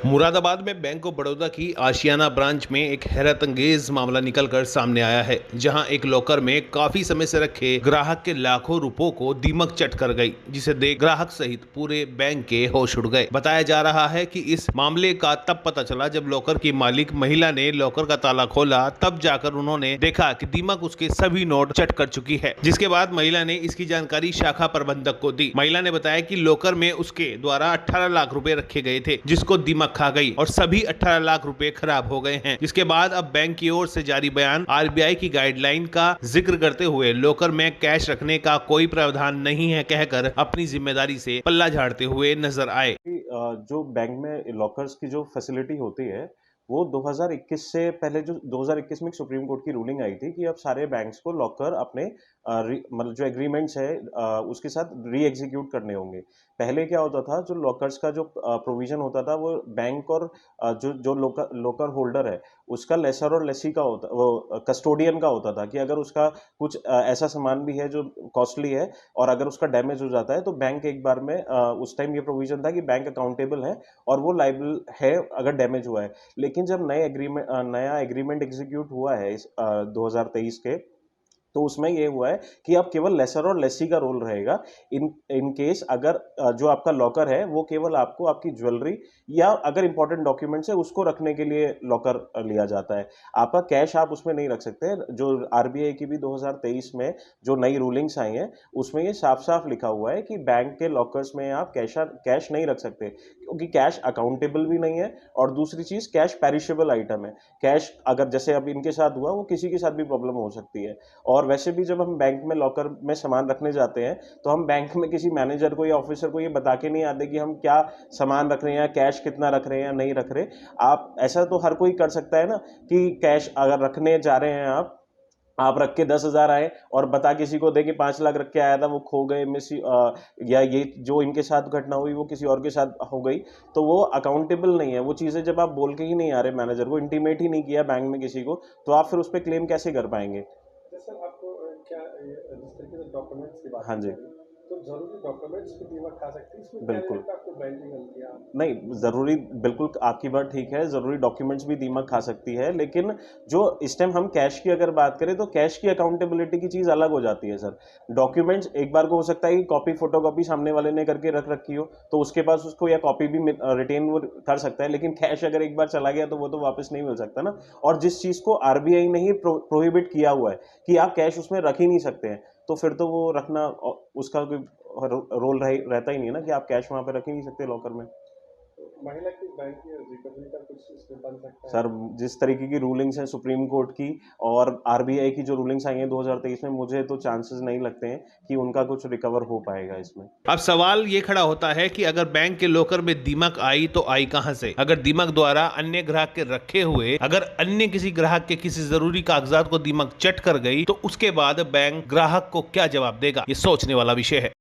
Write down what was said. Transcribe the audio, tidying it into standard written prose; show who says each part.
Speaker 1: मुरादाबाद में bank of Baroda की आशियाना branch में एक हैरत अंगेज मामला निकलकर सामने आया है, जहां एक लॉकर में काफी समय से रखे ग्राहक के लाखों रुपयों को दीमक चट कर गई, जिसे देख ग्राहक सहित पूरे बैंक के होश उड़ गए। बताया जा रहा है कि इस मामले का तब पता चला जब लॉकर की मालिक महिला ने लॉकर का ताला खोला, तब जाकर उन्होंने देखा कि दीमक उसके सभी नोट चट कर चुकी है। जिसके बाद महिला ने इसकी जानकारी शाखा प्रबंधक को दी। महिला ने बताया कि लॉकर में उसके द्वारा 18 लाख रुपए रखे गए थे, जिसको दीमक खा गई और सभी 18 लाख रुपए खराब हो गए हैं। जिसके बाद अब बैंक की ओर से जारी बयान आरबीआई की गाइडलाइन का जिक्र करते हुए लॉकर में कैश रखने का कोई प्रावधान नहीं है कहकर अपनी जिम्मेदारी से पल्ला झाड़ते हुए नजर आए।
Speaker 2: जो बैंक में लॉकर्स की जो फैसिलिटी होती है वो 2021 से पहले जो 2021 में सुप्रीम कोर्ट की रूलिंग आई थी कि अब सारे बैंक्स को लॉकर अपने मतलब जो एग्रीमेंट्स है उसके साथ री एग्जीक्यूट करने होंगे। पहले क्या होता था, जो लॉकर्स का जो प्रोविजन होता था वो बैंक और जो लॉकर होल्डर है उसका लेसर और लेसी का होता, वो कस्टोडियन का होता था कि अगर उसका कुछ ऐसा सामान भी है जो कॉस्टली है और अगर उसका डैमेज हो जाता है तो बैंक एक बार में उस टाइम ये प्रोविजन था कि बैंक अकाउंटेबल है और वो लायबल है अगर डैमेज हुआ है। लेकिन जब नया एग्रीमेंट एग्जीक्यूट हुआ है इस 2023 के, तो उसमें ये हुआ है कि अब केवल लेसर और लेसी का रोल रहेगा। इन केस अगर जो आपका लॉकर है वो केवल आपको आपकी ज्वेलरी या अगर इंपॉर्टेंट डॉक्यूमेंट्स है उसको रखने के लिए लॉकर लिया जाता है। आपका कैश आप उसमें नहीं रख सकते। जो आरबीआई की भी 2023 में जो नई रूलिंग्स आई हैं उसमें ये साफ साफ लिखा हुआ है कि बैंक के लॉकर्स में आप कैश नहीं रख सकते, क्योंकि कैश अकाउंटेबल भी नहीं है और दूसरी चीज कैश पेरिशेबल आइटम है। कैश अगर जैसे अब इनके साथ हुआ वो किसी के साथ भी प्रॉब्लम हो सकती है। और वैसे भी जब हम बैंक में लॉकर में सामान रखने जाते हैं तो हम बैंक में किसी मैनेजर को या ऑफिसर को ये बता के नहीं आते कि हम क्या सामान रख रहे हैं या कैश कितना रख रहे हैं या नहीं रख रहे। आप ऐसा तो हर कोई कर सकता है ना कि कैश अगर रखने जा रहे हैं आप रख के 10,000 आए और बता किसी को दे कि 5 लाख रख के आया था, वो खो गए या ये जो इनके साथ घटना हुई वो किसी और के साथ हो गई, तो वो अकाउंटेबल नहीं है। वो चीज़ें जब आप बोल के ही नहीं आ रहे, मैनेजर को इंटीमेट ही नहीं किया बैंक में किसी को, तो आप फिर उस पर क्लेम कैसे कर पाएंगे।
Speaker 3: सर आपको क्या जिस तरीके से डॉक्यूमेंट्स की बात
Speaker 2: हाँ जी,
Speaker 3: तो जरूरी डॉक्यूमेंट्स की दीमक खा सकती है, इसमें
Speaker 2: बिल्कुल
Speaker 3: आपको बैंक की गलतियां
Speaker 2: नहीं, ज़रूरी बिल्कुल आपकी बात ठीक है, ज़रूरी डॉक्यूमेंट्स भी दीमक खा सकती है। लेकिन जो इस टाइम हम कैश की अगर बात करें तो कैश की अकाउंटेबिलिटी की चीज़ अलग हो जाती है सर। डॉक्यूमेंट्स एक बार को हो सकता है कि कॉपी फोटोकॉपी सामने वाले ने करके रख रखी हो तो उसके पास उसको या कॉपी भी रिटेन वो कर सकता है, लेकिन कैश अगर एक बार चला गया तो वो तो वापस नहीं मिल सकता ना। और जिस चीज़ को आरबीआई ने ही प्रोहिबिट किया हुआ है कि आप कैश उसमें रख ही नहीं सकते हैं, तो फिर तो वो रखना उसका कोई रोल रहता ही नहीं है ना कि आप कैश वहाँ पे रख ही नहीं सकते लॉकर में।
Speaker 3: महिला की बैंक की रिकवरी का कुछ इसमें बन सकता है
Speaker 2: सर जिस तरीके की रूलिंग्स हैं सुप्रीम कोर्ट की और आरबीआई की जो रूलिंग्स आई हैं 2023 में, मुझे तो चांसेस नहीं लगते हैं कि उनका कुछ रिकवर हो पाएगा इसमें।
Speaker 1: अब सवाल ये खड़ा होता है कि अगर बैंक के लॉकर में दीमक आई तो आई कहां से? अगर दीमक द्वारा अन्य ग्राहक के रखे हुए अगर अन्य किसी ग्राहक के किसी जरूरी कागजात को दीमक चट कर गई तो उसके बाद बैंक ग्राहक को क्या जवाब देगा? ये सोचने वाला विषय है।